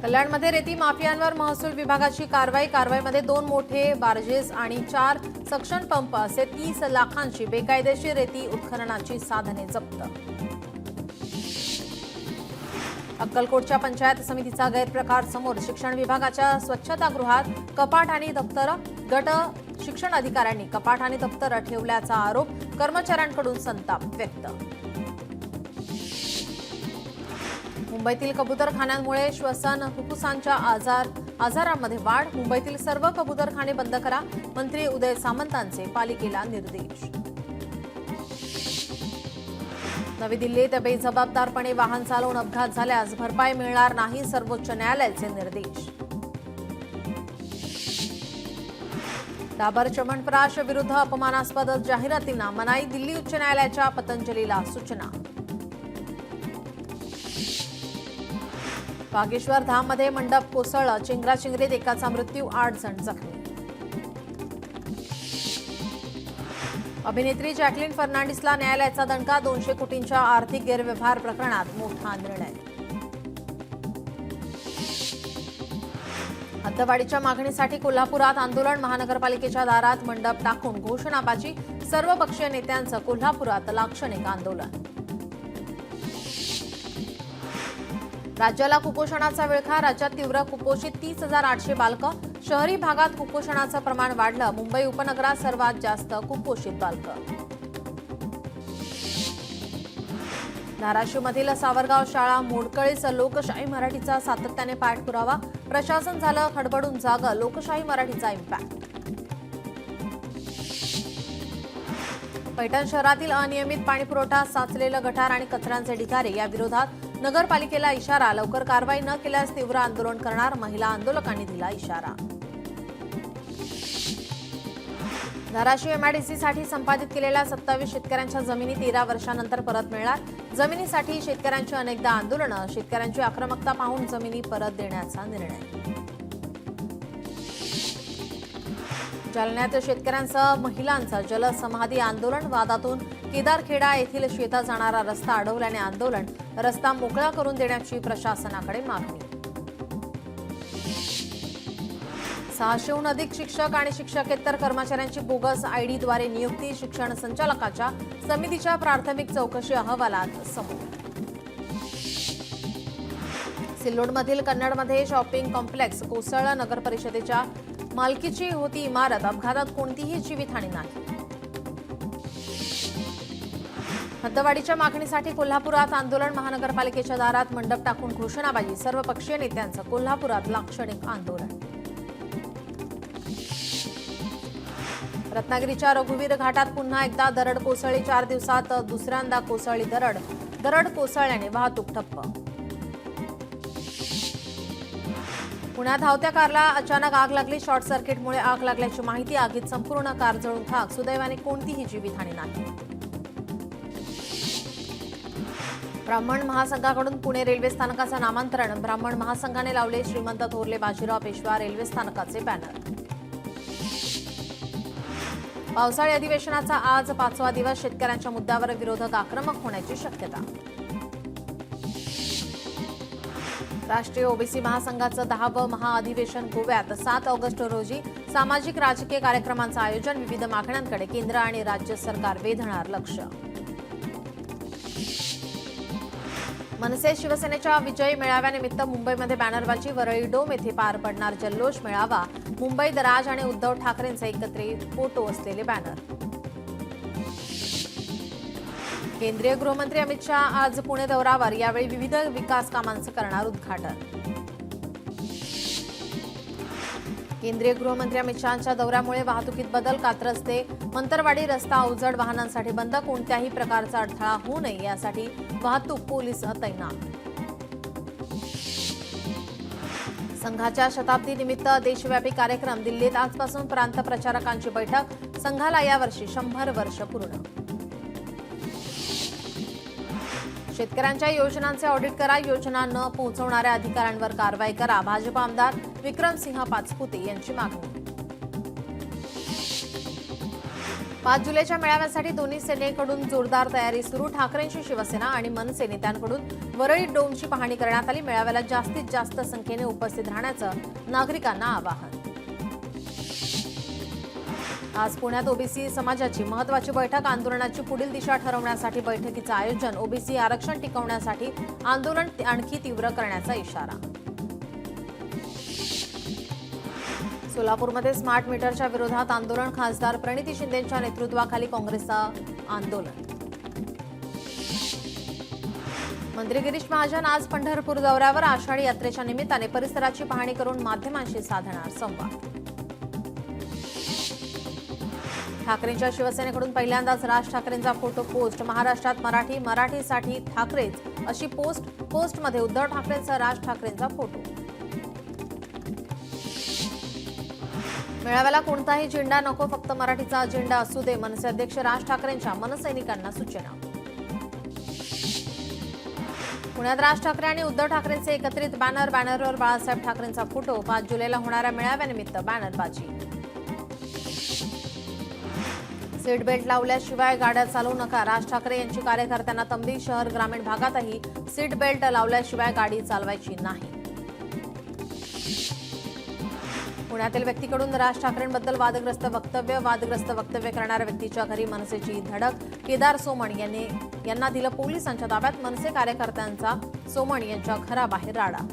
कल्याणमध्ये रेती माफियांवर महसूल विभागाची कारवाईमध्ये 2 मोठे बार्जेस आणि 4 सक्शन पंप असे 30 लाखांची बेकायदेशीर रेती उत्खननाची साधने जप्त। अक्कलकोटच्या पंचायत समितीचा गैरप्रकार समोर। शिक्षण विभागाच्या स्वच्छतागृहात कपाट आणि दप्तर। गट शिक्षण अधिकाऱ्यांनी कपाट आणि दप्तर ठेवल्याचा आरोप। कर्मचाऱ्यांकडून संताप व्यक्त। मुंबईतील कबूतरखान्यांमुळे श्वसन फुफ्फुसांच्या आजारांमध्ये वाढ। मुंबईतील सर्व कबूतरखाने बंद करा। मंत्री उदय सामंतांचे पालिकेला निर्देश। नवी दिल्लीत बेजबाबदारपणे वाहन चालवून अपघात झाल्यास भरपाई मिळणार नाही। सर्वोच्च न्यायालयाचे निर्देश। डाबर च्यवनप्राश विरुद्ध अपमानास्पद जाहिरातींना मनाई। दिल्ली उच्च न्यायालयाच्या पतंजलीला सूचना। बागेश्वर धाममध्ये मंडप कोसळलं। चेंगराचेंगरीत एकाचा मृत्यू, 8 जण जखमी। अभिनेत्री जॅकलिन फर्नांडिसला न्यायालयाचा दणका। 200 कोटींच्या आर्थिक गैरव्यवहार प्रकरणात मोठा निर्णय। हद्दवाढीच्या मागणीसाठी कोल्हापुरात आंदोलन। महानगरपालिकेच्या दारात मंडप टाकून घोषणाबाजी। सर्वपक्षीय नेत्यांचं कोल्हापुरात लाक्षणिक आंदोलन। राज्याला कुपोषणाचा विळखा। राज्यात तीव्र कुपोषित 30,800 बालकं। शहरी भागात कुपोषणाचं प्रमाण वाढलं। मुंबई उपनगरात सर्वात जास्त कुपोषित बालकं। धाराशिवमधील सावरगाव शाळा मोडकळीस। लोकशाही मराठीचा सातत्याने पाठपुरावा। प्रशासन झालं खडबडून जागं। लोकशाही मराठीचा इम्पॅक्ट। पैठण शहरातील अनियमित पाणीपुरवठा, साचलेलं गटार आणि कचऱ्यांचे ढिगारे याविरोधात नगरपालिकेला इशारा। लवकर कारवाई न केल्यास तीव्र आंदोलन करणार। महिला आंदोलकांनी दिला इशारा। धाराशिव एमआयडीसीसाठी संपादित केलेल्या 27 शेतकऱ्यांच्या जमिनी 13 वर्षांनंतर परत मिळणार। जमिनीसाठी शेतकऱ्यांची अनेकदा आंदोलनं। शेतकऱ्यांची आक्रमकता पाहून जमिनी परत देण्याचा निर्णय। जालन्यात शेतकऱ्यांसह महिलांचं जलसमाधी आंदोलन। वादातून केदारखेडा येथील शेतात जाणारा रस्ता अडवल्याने आंदोलन। रस्ता मोकळा करून देण्याची प्रशासनाकडे मागणी। 600हून अधिक शिक्षक आणि शिक्षकेतर कर्मचाऱ्यांची बोगस आयडीद्वारे नियुक्ती। शिक्षण संचालकाच्या समितीच्या प्राथमिक चौकशी अहवालात समोर। सिल्लोडमधील कन्नडमध्ये शॉपिंग कॉम्प्लेक्स कोसळलं। नगर परिषदेच्या मालकीची होती इमारत। अपघातात कोणतीही जीवितहानी नाही। हद्दवाढीच्या मागणीसाठी कोल्हापुरात आंदोलन। महानगरपालिकेच्या दारात मंडप टाकून घोषणाबाजी। सर्वपक्षीय नेत्यांचं कोल्हापुरात लाक्षणिक आंदोलन। रत्नागिरीच्या रघुवीर घाटात पुन्हा एकदा दरड कोसळली। 4 दिवसात दुसऱ्यांदा कोसळली दरड कोसळल्याने वाहतूक ठप्प। पुण्यात धावत्या कारला अचानक आग लागली। शॉर्ट सर्किटमुळे आग लागल्याची माहिती। आगीत संपूर्ण कार जळून खाक। सुदैवाने कोणतीही जीवितहानी नाही। ब्राह्मण महासंघाकडून पुणे रेल्वे स्थानकाचं नामांतरण। ब्राह्मण महासंघाने लावले श्रीमंत थोरले बाजीराव पेशवा रेल्वे स्थानकाचे बॅनर। पावसाळी अधिवेशनाचा आज 5वा दिवस। शेतकऱ्यांच्या मुद्द्यावर विरोधक आक्रमक होण्याची शक्यता। राष्ट्रीय ओबीसी महासंघाचं 10वं महाअधिवेशन गोव्यात 7 ऑगस्ट रोजी। सामाजिक राजकीय कार्यक्रमांचं आयोजन। विविध मागण्यांकडे केंद्र आणि राज्य सरकार वेधणार लक्ष। मनसे शिवसेनेच्या विजयी मेळाव्यानिमित्त मुंबईमध्ये बॅनरबाजी। वरळी डोम येथे पार पडणार जल्लोष मेळावा। मुंबईत राज आणि उद्धव ठाकरेंचे एकत्रित फोटो असलेले बॅनर। केंद्रीय गृहमंत्री अमित शहा आज पुणे दौऱ्यावर। यावेळी विविध विकास कामांचं करणार उद्घाटन। केंद्रीय गृहमंत्री अमित शहांच्या दौऱ्यामुळे वाहतुकीत बदल। कात्रज ते मंतरवाडी रस्ता अवजड वाहनांसाठी बंद। कोणत्याही प्रकारचा अडथळा होऊ नये यासाठी वाहतूक पोलीस तैनात। संघाच्या शताब्दीनिमित्त देशव्यापी कार्यक्रम। दिल्लीत आजपासून प्रांत प्रचारकांची बैठक। संघाला यावर्षी 100 वर्ष पूर्ण। शेतकऱ्यांच्या योजनांचे ऑडिट करा। योजना न पोहोचवणाऱ्या अधिकाऱ्यांवर कारवाई करा। भाजप आमदार विक्रमसिंह पाचपुते यांची मागणी। 5 जुलैच्या मेळाव्यासाठी दोन्ही सेनेकडून जोरदार तयारी सुरू. ठाकरेंची शिवसेना आणि मनसे नेत्यांकडून वरळी डोमची पाहणी करण्यात आली. मेळाव्याला जास्तीत जास्त संख्येने उपस्थित राहण्याचं नागरिकांना आवाहन. आज पुण्यात ओबीसी समाजाची महत्त्वाची बैठक. आंदोलनाची पुढील दिशा ठरवण्यासाठी बैठकीचं आयोजन. ओबीसी आरक्षण टिकवण्यासाठी आंदोलन आणखी तीव्र करण्याचा इशारा. सोलापूरमध्ये स्मार्ट मीटरच्या विरोधात आंदोलन. खासदार प्रणिती शिंदेंच्या नेतृत्वाखाली काँग्रेसचं आंदोलन. मंत्री गिरीश महाजन आज पंढरपूर दौऱ्यावर. आषाढी यात्रेच्या निमित्ताने परिसराची पाहणी करून माध्यमांशी साधणार संवाद. ठाकरेंच्या शिवसेनेकडून पहिल्यांदाच राज ठाकरेंचा फोटो पोस्ट. महाराष्ट्रात मराठीसाठी ठाकरेच अशी पोस्टमध्ये उद्धव ठाकरेंचा राज ठाकरेंचा फोटो. मेळाव्याला कोणताही झेंडा नको, फक्त मराठीचा अजेंडा असू दे. मनसे अध्यक्ष राज ठाकरेंच्या मनसैनिकांना सूचना. पुण्यात राज ठाकरे आणि उद्धव ठाकरेंचे एकत्रित बॅनरवर बाळासाहेब ठाकरेंचा फोटो. 5 जुलैला होणाऱ्या मेळाव्यानिमित्त बॅनरबाजी. सीट बेल्ट लावल्याशिवाय गाड्या चालवू नका. राज ठाकरे यांची कार्यकर्त्यांना तंबी. शहर ग्रामीण भागातही सीट बेल्ट लावल्याशिवाय गाडी चालवायची नाही. पुण्यातील व्यक्तीकडून राज ठाकरेंबद्दल वादग्रस्त वक्तव्य करणाऱ्या व्यक्तीच्या घरी मनसेची धडक. केदार सोमण यांना दिलं पोलिसांच्या ताब्यात. मनसे कार्यकर्त्यांचा सोमण यांच्या घराबाहेर राडा.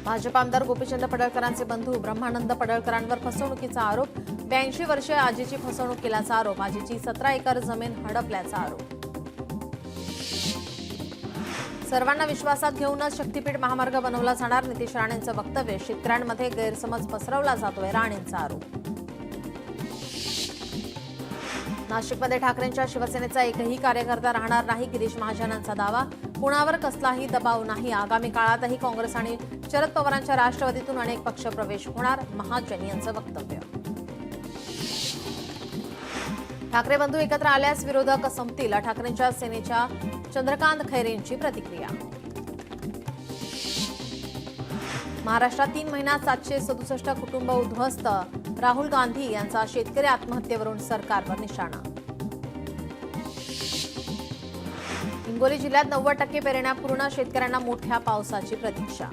भाजप आमदार गोपीचंद पडळकरांचे बंधू ब्रह्मानंद पडळकरांवर फसवणुकीचा आरोप. 82 वर्षीय आजीची फसवणूक केल्याचा आरोप. आजीची 17 एकर जमीन हडपल्याचा आरोप. सर्वांना विश्वासात घेऊनच शक्तीपीठ महामार्ग बनवला जाणार. नितीश राणेंचं वक्तव्य. शेतकऱ्यांमध्ये गैरसमज पसरवला जातोय, राणेंचा आरोप. नाशिकमध्ये ठाकरेंच्या शिवसेनेचा एकही कार्यकर्ता राहणार नाही. गिरीश महाजनांचा दावा. कुणावर कसलाही दबाव नाही. आगामी काळातही काँग्रेस आणि शरद पवारांच्या राष्ट्रवादीतून अनेक पक्ष प्रवेश होणार. महाजन यांचं वक्तव्य. ठाकरे बंधू एकत्र आल्यास विरोधक संपतील. ठाकरेंच्या सेनेच्या चंद्रकांत खैरेंची प्रतिक्रिया. महाराष्ट्रात 3 महिन्यात 767 कुटुंब उद्ध्वस्त. राहुल गांधी यांचा शेतकरी आत्महत्येवरून सरकारवर निशाणा. हिंगोली जिल्ह्यात 90% पेरण्या पूर्ण. शेतकऱ्यांना मोठ्या पावसाची प्रतीक्षा.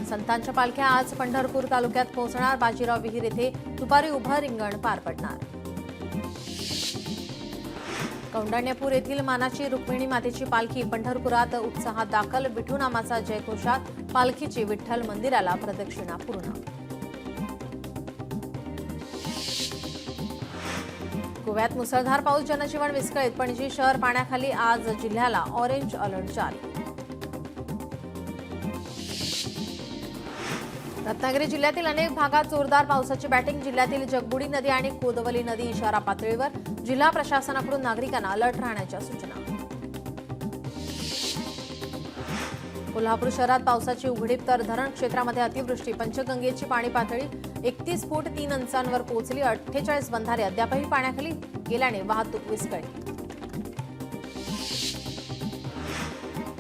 संतांच्या पालख्या आज पंढरपूर तालुक्यात पोहोचणार. बाजीराव विहीर येथे दुपारी उभं रिंगण पार पडणार. कौंडण्यपूर येथील मानाची रुक्मिणी मातेची पालखी पंढरपुरात उत्साहात दाखल. विठुनामाचा जयघोषात पालखीची विठ्ठल मंदिराला प्रदक्षिणा पूर्ण. गोव्यात मुसळधार पाऊस. जनजीवन विस्कळीत. पणजी शहर पाण्याखाली. आज जिल्ह्याला ऑरेंज अलर्ट जारी. रत्नागिरी जिल्ह्यातील अनेक भागात जोरदार पावसाची बॅटिंग. जिल्ह्यातील जगबुडी नदी आणि कोदवली नदी इशारा पातळीवर. जिल्हा प्रशासनाकडून नागरिकांना अलर्ट राहण्याच्या सूचना. कोल्हापूर शहरात पावसाची उघडीप तर धरण क्षेत्रामध्ये अतिवृष्टी. पंचगंगेची पाणी पातळी 31 फूट 3 इंचांवर पोहोचली. 48 बंधारे अद्यापही पाण्याखाली गेल्याने वाहतूक विस्कळीत.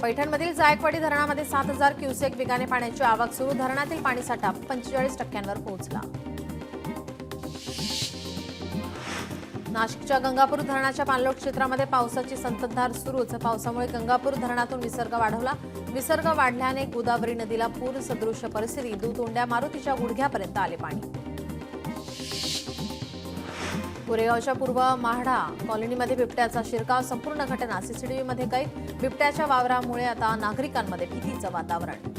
पैठणमधील जायकवाडी धरणामध्ये 7,000 क्युसेक वेगाने पाण्याची आवक सुरू. धरणातील पाणीसाठा 45% पोहोचला. नाशिकच्या गंगापूर धरणाच्या पाणलोट क्षेत्रामध्ये पावसाची संततधार सुरूच. पावसामुळे गंगापूर धरणातून विसर्ग वाढवला. विसर्ग वाढल्याने गोदावरी नदीला पूर सदृश परिस्थिती. दुतोंड्या मारुतीच्या गुडघ्यापर्यंत आले पाणी. कोरेगावच्या पूर्व माढा कॉलनीमध्ये बिबट्याचा शिरकाव. संपूर्ण घटना सीसीटीव्हीमध्ये कैद. बिबट्याच्या वावरामुळे आता नागरिकांमध्ये भीतीचं वातावरण.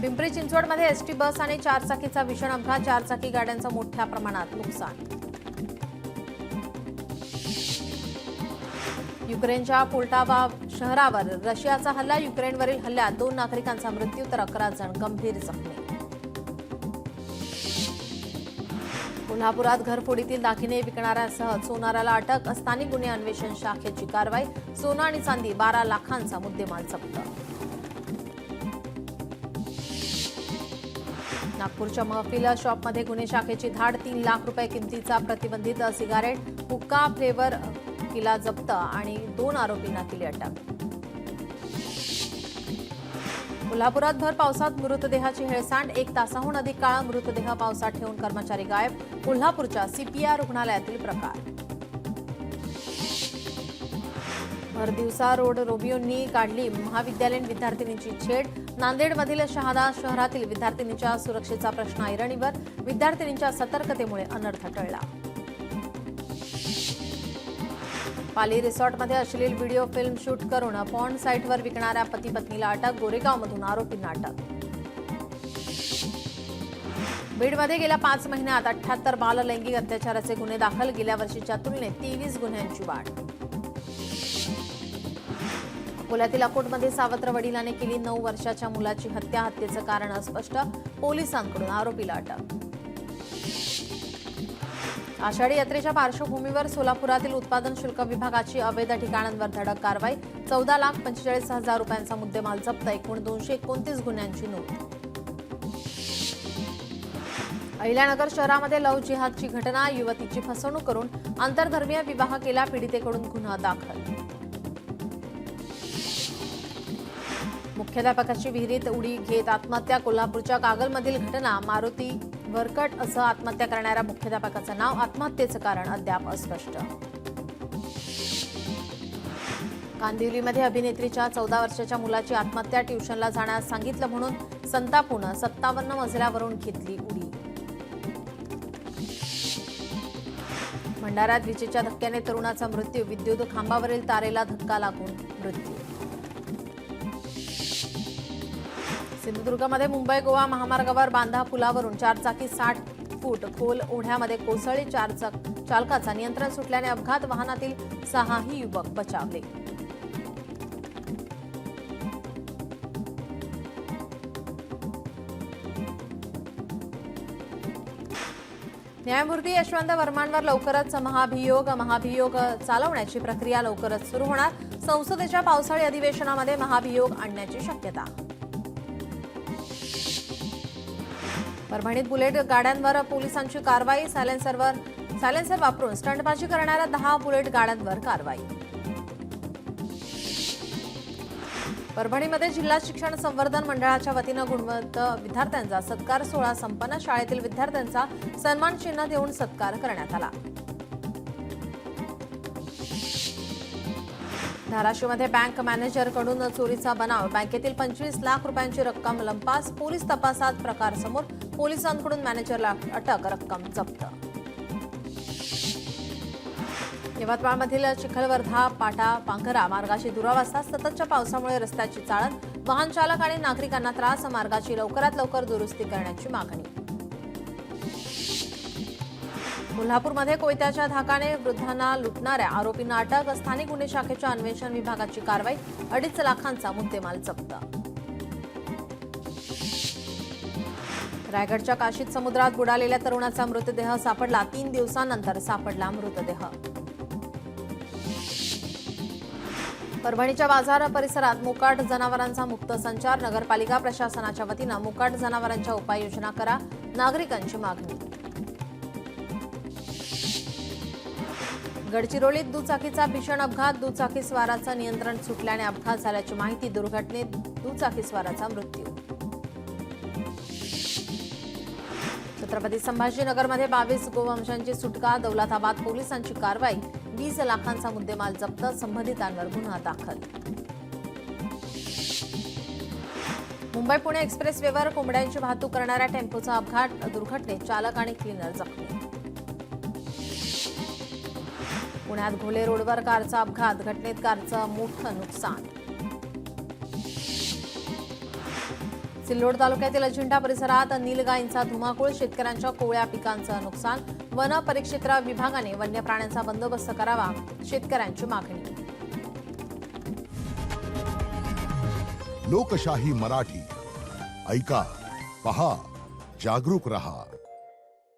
पिंपरी चिंचवडमध्ये एसटी बस आणि 4 चाकीचा भीषण अपघात. 4 चाकी गाड्यांचं मोठ्या प्रमाणात नुकसान. युक्रेनच्या पोल्टावा शहरावर रशियाचा हल्ला. युक्रेनवरील हल्ल्यात 2 नागरिकांचा मृत्यू तर 11 जण गंभीर जखमी. कोल्हापुरात घरफोडीतील दागिने विकणाऱ्यासह सोनाराला अटक. स्थानिक गुन्हे अन्वेषण शाखेची कारवाई. सोनं आणि चांदी 12 लाखांचा मुद्देमाल जप्त. नागपूरच्या महफिल शॉपमध्ये गुन्हे शाखेची धाड. 3 लाख रुपये किमतीचा प्रतिबंधित सिगारेट, हुक्का फ्लेवर केला जप्त आणि 2 आरोपींना केली अटक. कोल्हापुरात भर पावसात मृतदेहाची हेळसांड, 1 तासाहून अधिक काळ मृतदेह पावसात ठेवून कर्मचारी गायब. कोल्हापूरच्या सीपीआर रुग्णालयातील प्रकार. भरदिवसा रोड रोमियोंनी काढली महाविद्यालयीन विद्यार्थिनींची छेड. नांदेडमधील शहादा शहरातील विद्यार्थिनींच्या सुरक्षेचा प्रश्न ऐरणीवर. विद्यार्थिनींच्या सतर्कतेमुळे अनर्थ टळला. पाली रिसॉर्टमध्ये अश्लील व्हिडिओ फिल्म शूट करून पॉर्न साईटवर विकणाऱ्या पती पत्नीला अटक. गोरेगावमधून आरोपींना अटक. बीडमध्ये गेल्या 5 महिन्यात 78 बाल लैंगिक अत्याचाराचे गुन्हे दाखल. गेल्या वर्षीच्या तुलनेत 23 गुन्ह्यांची वाढ. अकोल्यातील अकोटमध्ये सावत्र वडिलांने केली 9 वर्षाच्या मुलाची हत्या. हत्येचं कारण अस्पष्ट. पोलिसांकडून आरोपीला अटक. आषाढी यात्रेच्या पार्श्वभूमीवर सोलापुरातील उत्पादन शुल्क विभागाची अवैध ठिकाणांवर धडक कारवाई. 14,45,000 रुपयांचा मुद्देमाल जप्त. एकूण 229 गुन्ह्यांची नोंद. अहिल्यानगर शहरामध्ये लव्ह जिहादची घटना. युवतीची फसवणूक करून आंतरधर्मीय विवाह केला. पीडितेकडून गुन्हा दाखल. मुख्याध्यापकाची विहिरीत उडी घेत आत्महत्या. कोल्हापूरच्या कागलमधील घटना. मारुती वरकट असं आत्महत्या करणाऱ्या मुख्याध्यापकाचं नाव. आत्महत्येचं कारण अद्याप अस्पष्ट. कांदिवलीमध्ये अभिनेत्रीच्या 14 वर्षाच्या मुलाची आत्महत्या. ट्युशनला जाण्यास सांगितलं म्हणून संतापून 57 मजल्यावरून घेतली उडी. भंडाऱ्यात विजेच्या धक्क्याने तरुणाचा मृत्यू. विद्युत खांबावरील तारेला धक्का लागून मृत्यू. सिंधुदुर्गमध्ये मुंबई गोवा महामार्गावर बांधा पुलावरून 4 चाकी 60 फूट खोल ओढ्यामध्ये कोसळली. 4 चालकाचा नियंत्रण सुटल्याने अपघात. वाहनातील 6ही युवक बचावले. न्यायमूर्ती यशवंत वर्मांवर लवकरच महाभियोग चालवण्याची प्रक्रिया लवकरच सुरू होणार. संसदेच्या पावसाळी अधिवेशनामध्ये महाभियोग आणण्याची शक्यता. परभणीत बुलेट गाड्यांवर पोलिसांची कारवाई. सायलेन्सर वापरून स्टंटबाजी करणाऱ्या 10 बुलेट गाड्यांवर कारवाई. परभणीमध्ये जिल्हा शिक्षण संवर्धन मंडळाच्या वतीनं गुणवंत विद्यार्थ्यांचा सत्कार सोहळा संपन्न. शाळेतील विद्यार्थ्यांचा सन्मान चिन्ह देऊन सत्कार करण्यात आला. धाराशिवमध्ये बँक मॅनेजरकडून चोरीचा बनाव. बँकेतील 25 लाख रुपयांची रक्कम लंपास. पोलीस तपासात प्रकार समोर. पोलिसांकडून मॅनेजरला अटक. रक्कम जप्त. यवतमाळमधील चिखलवर्धा पाटा पांघरा मार्गाची दुरावस्था. सततच्या पावसामुळे रस्त्याची चाळण. वाहन चालक आणि नागरिकांना त्रास. मार्गाची लवकरात लवकर दुरुस्ती करण्याची मागणी. कोल्हापूरमध्ये कोयत्याच्या धाकाने वृद्धांना लुटणाऱ्या आरोपींना अटक. स्थानिक गुन्हे शाखेच्या अन्वेषण विभागाची कारवाई. 2.5 लाखांचा मुद्देमाल जप्त. रायगडच्या काशीद समुद्रात बुडालेल्या तरुणाचा मृतदेह सापडला. 3 दिवसांनंतर सापडला मृतदेह. परभणीच्या बाजार परिसरात मोकाट जनावरांचा मुक्त संचार. नगरपालिका प्रशासनाच्या वतीनं मोकाट जनावरांच्या उपाययोजना करा. नागरिकांची मागणी. गडचिरोलीत दुचाकीचा भीषण अपघात. दुचाकीस्वाराचं नियंत्रण सुटल्याने अपघात झाल्याची माहिती. दुर्घटनेत दुचाकीस्वाराचा मृत्यू. छत्रपती संभाजीनगरमध्ये 22 गोवंशांची सुटका. दौलताबाद पोलिसांची कारवाई. 20 लाखांचा मुद्देमाल जप्त. संबंधितांवर गुन्हा दाखल. मुंबई पुणे एक्सप्रेसवेवर कोंबड्यांची वाहतूक करणाऱ्या टेम्पोचा अपघात. दुर्घटनेत चालक आणि क्लीनर जखमी. पुण्यात घोले रोडवर कारचा अपघात. घटनेत कारचं मोठं नुकसान. सिल्लोड तालुक्यातील अजिंठा परिसरात नीलगायींचा धुमाकूळ. शेतकऱ्यांच्या कोवळ्या पिकांचं नुकसान. वन परिक्षेत्र विभागाने वन्य प्राण्यांचा बंदोबस्त करावा. शेतकऱ्यांची मागणी. लोकशाही मराठी ऐका, पहा, जागरूक रहा.